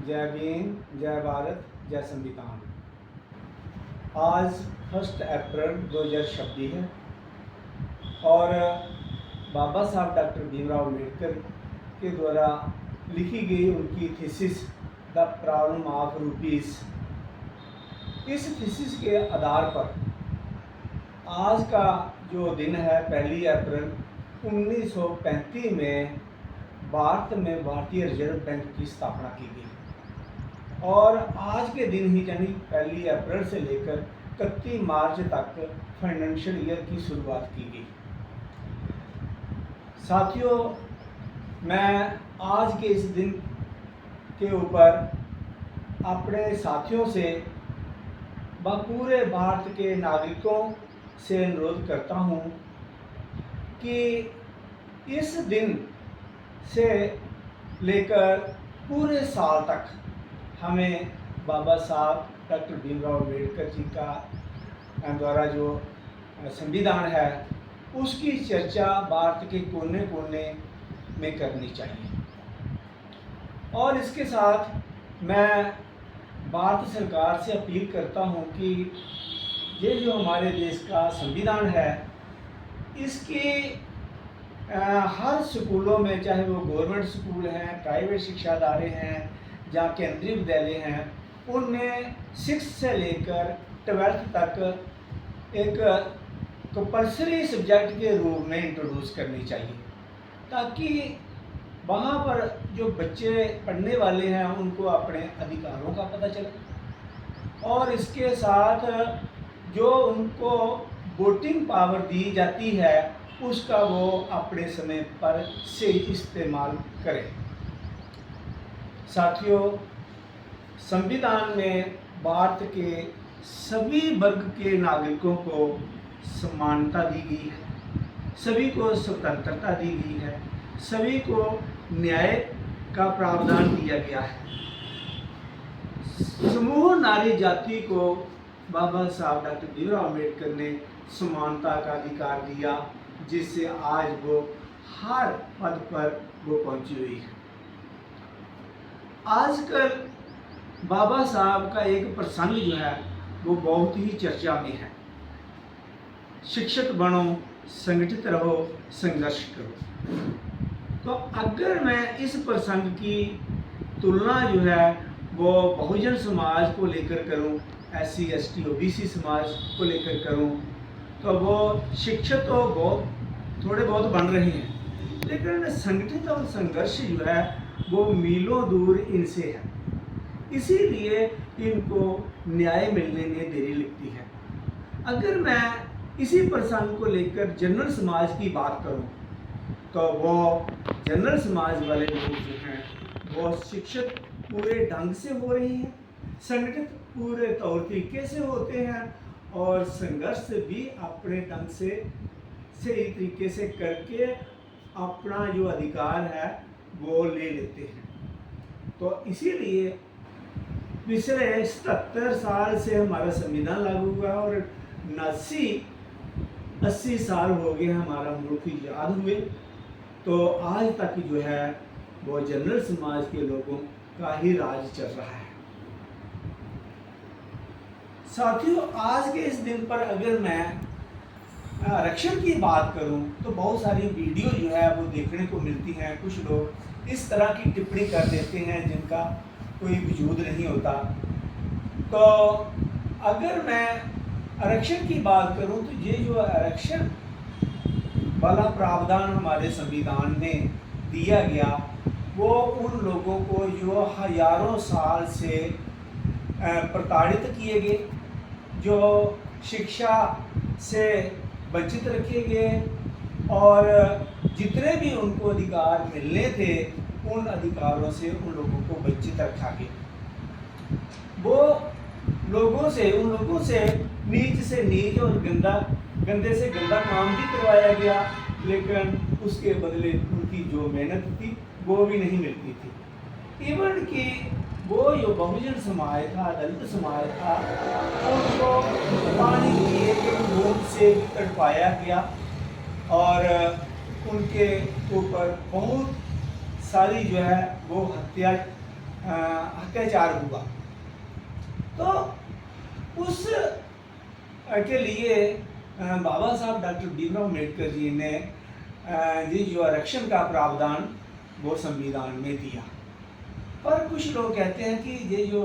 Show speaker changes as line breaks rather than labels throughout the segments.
जय भीम, जय भारत, जय संविधान। आज 1 अप्रैल 2026 है और बाबा साहब डॉक्टर भीमराव अम्बेडकर के द्वारा लिखी गई उनकी thesis the problem of rupees, इस थीसिस के आधार पर आज का जो दिन है 1 अप्रैल 1935 में भारत में भारतीय रिजर्व बैंक की स्थापना की गई और आज के दिन ही यानी 1 अप्रैल से लेकर 31 मार्च तक फाइनेंशियल ईयर की शुरुआत की गई। साथियों, मैं आज के इस दिन के ऊपर अपने साथियों से व पूरे भारत के नागरिकों से अनुरोध करता हूँ कि इस दिन से लेकर पूरे साल तक हमें बाबा साहब डॉक्टर भीमराव अम्बेडकर जी का द्वारा जो संविधान है उसकी चर्चा भारत के कोने कोने में करनी चाहिए। और इसके साथ मैं भारत सरकार से अपील करता हूँ कि ये जो हमारे देश का संविधान है इसकी हर स्कूलों में, चाहे वो गवर्नमेंट स्कूल हैं, प्राइवेट शिक्षा अदारे हैं, जहाँ केंद्रीय विद्यालय हैं, उनमें 6 से लेकर 12th तक एक कंपल्सरी सब्जेक्ट के रूप में इंट्रोड्यूस करनी चाहिए, ताकि वहाँ पर जो बच्चे पढ़ने वाले हैं उनको अपने अधिकारों का पता चले और इसके साथ जो उनको वोटिंग पावर दी जाती है उसका वो अपने समय पर से इस्तेमाल करें। साथियों, संविधान में भारत के सभी वर्ग के नागरिकों को समानता दी गई है, सभी को स्वतंत्रता दी गई है, सभी को न्याय का प्रावधान दिया गया है। समूह नारी जाति को बाबा साहब डॉक्टर भीमराव अम्बेडकर ने समानता का अधिकार दिया, जिससे आज वो हर पद पर वो पहुंची हुई है। आजकल बाबा साहब का एक प्रसंग जो है वो बहुत ही चर्चा में है, शिक्षित बनो, संगठित रहो, संघर्ष करो। तो अगर मैं इस प्रसंग की तुलना जो है वो बहुजन समाज को लेकर करूं, SC ST OBC समाज को लेकर करूं, तो वो शिक्षित तो थोड़े बहुत बन रहे हैं, लेकिन संगठित और संघर्ष जो है वो मीलों दूर इनसे है। इसीलिए इनको न्याय मिलने में देरी लगती है। अगर मैं इसी प्रसंग को लेकर जनरल समाज की बात करूं, तो वो जनरल समाज वाले लोग जो हैं वो शिक्षित पूरे ढंग से हो रहे हैं, संगठित पूरे तौर तरीके से होते हैं और संघर्ष भी अपने ढंग से सही तरीके से करके अपना जो अधिकार है वो ले लेते हैं। तो इसीलिए पिछले 77 साल से हमारा संविधान लागू हुआ और 80 साल हो गए हमारा मुल्क आज़ाद हुए, तो आज तक जो है वो जनरल समाज के लोगों का ही राज चल रहा है। साथियों, आज के इस दिन पर अगर मैं आरक्षण की बात करूं तो बहुत सारी वीडियो जो है वो देखने को मिलती हैं। कुछ लोग इस तरह की टिप्पणी कर देते हैं जिनका कोई वजूद नहीं होता। तो अगर मैं आरक्षण की बात करूं तो ये जो आरक्षण वाला प्रावधान हमारे संविधान में दिया गया वो उन लोगों को जो हजारों साल से प्रताड़ित किए गए, जो शिक्षा से वंचित रखे गए और जितने भी उनको अधिकार मिलने थे उन अधिकारों से उन लोगों को वंचित रखा गया। वो उन लोगों से नीच से नीच और गंदे से गंदा काम भी करवाया गया, लेकिन उसके बदले उनकी जो मेहनत थी वो भी नहीं मिलती थी। इवन कि वो जो बहुजन समाज था, दलित समाज था, उनको पानी पिए के बूंद से तड़पाया गया और उनके ऊपर बहुत सारी जो है वो हत्या अत्याचार हुआ, तो उस के लिए बाबा साहब डॉक्टर भीमराव अम्बेडकर जी ने ये जो आरक्षण का प्रावधान वो संविधान में दिया। पर कुछ लोग कहते हैं कि ये जो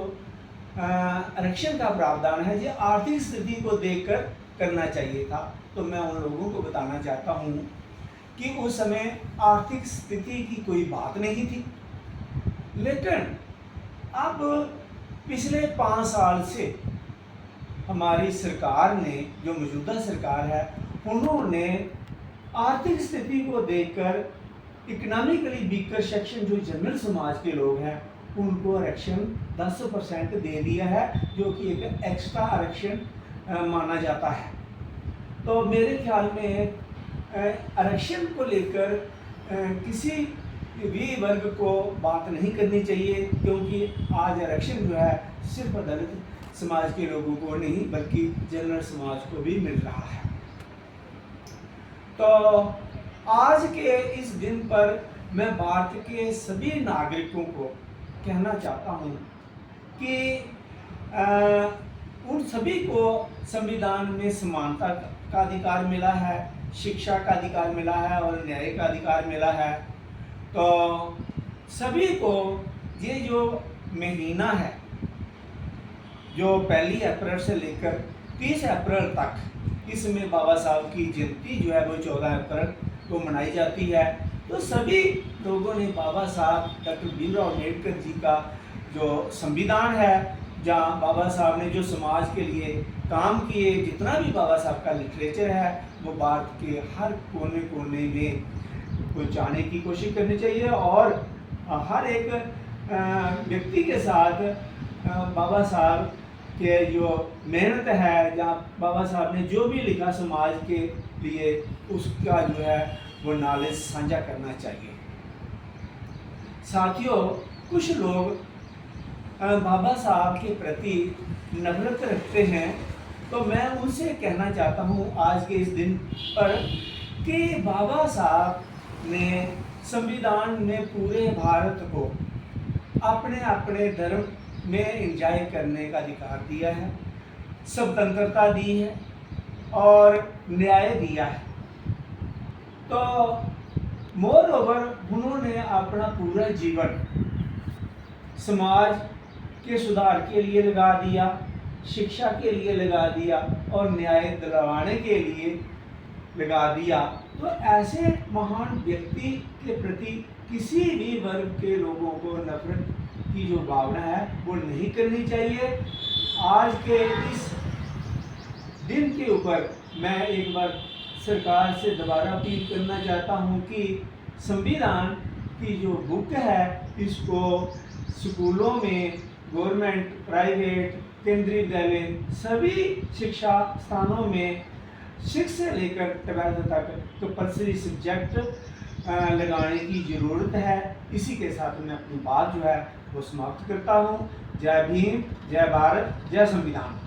आरक्षण का प्रावधान है ये आर्थिक स्थिति को देखकर करना चाहिए था। तो मैं उन लोगों को बताना चाहता हूँ कि उस समय आर्थिक स्थिति की कोई बात नहीं थी, लेकिन अब पिछले 5 साल से हमारी सरकार ने, जो मौजूदा सरकार है, उन्होंने आर्थिक स्थिति को देखकर इकोनॉमिकली वीकर सेक्शन जो जनरल समाज के लोग हैं उनको आरक्षण 10% दे दिया है, जो कि एक एक्स्ट्रा आरक्षण माना जाता है। तो मेरे ख्याल में आरक्षण को लेकर किसी भी वर्ग को बात नहीं करनी चाहिए, क्योंकि आज आरक्षण जो है सिर्फ दलित समाज के लोगों को नहीं बल्कि जनरल समाज को भी मिल रहा है। तो आज के इस दिन पर मैं भारत के सभी नागरिकों को कहना चाहता हूँ कि उन सभी को संविधान में समानता का अधिकार मिला है, शिक्षा का अधिकार मिला है और न्याय का अधिकार मिला है। तो सभी को ये जो महीना है, जो 1 अप्रैल से लेकर 30 अप्रैल तक, इसमें बाबा साहब की जयंती जो है वो 14 अप्रैल को मनाई जाती है। तो सभी लोगों ने बाबा साहब डॉक्टर भीमराव अम्बेडकर जी का जो संविधान है, जहाँ बाबा साहब ने जो समाज के लिए काम किए, जितना भी बाबा साहब का लिटरेचर है वो भारत के हर कोने कोने में पहुँचाने की कोशिश करनी चाहिए और हर एक व्यक्ति के साथ बाबा साहब के जो मेहनत है, जहाँ बाबा साहब ने जो भी लिखा समाज के लिए, उसका जो है वो नॉलेज साझा करना चाहिए। साथियों, कुछ लोग बाबा साहब के प्रति नफरत रखते हैं, तो मैं उनसे कहना चाहता हूँ आज के इस दिन पर कि बाबा साहब ने संविधान में पूरे भारत को अपने अपने धर्म में एंजॉय करने का अधिकार दिया है, स्वतंत्रता दी है और न्याय दिया है। तो मोर ओवर उन्होंने अपना पूरा जीवन समाज के सुधार के लिए लगा दिया, शिक्षा के लिए लगा दिया और न्याय दिलवाने के लिए लगा दिया। तो ऐसे महान व्यक्ति के प्रति किसी भी वर्ग के लोगों को नफरत की जो भावना है वो नहीं करनी चाहिए। आज के इस दिन के ऊपर मैं एक बार सरकार से दोबारा अपील करना चाहता हूँ कि संविधान की जो बुक है इसको स्कूलों में, गवर्नमेंट, प्राइवेट, केंद्रीय विद्यालय, सभी शिक्षा स्थानों में 6 से लेकर 12 तक कंपल्सरी सब्जेक्ट लगाने की ज़रूरत है। इसी के साथ मैं अपनी बात जो है वो समाप्त करता हूँ। जय भीम, जय भारत, जय संविधान।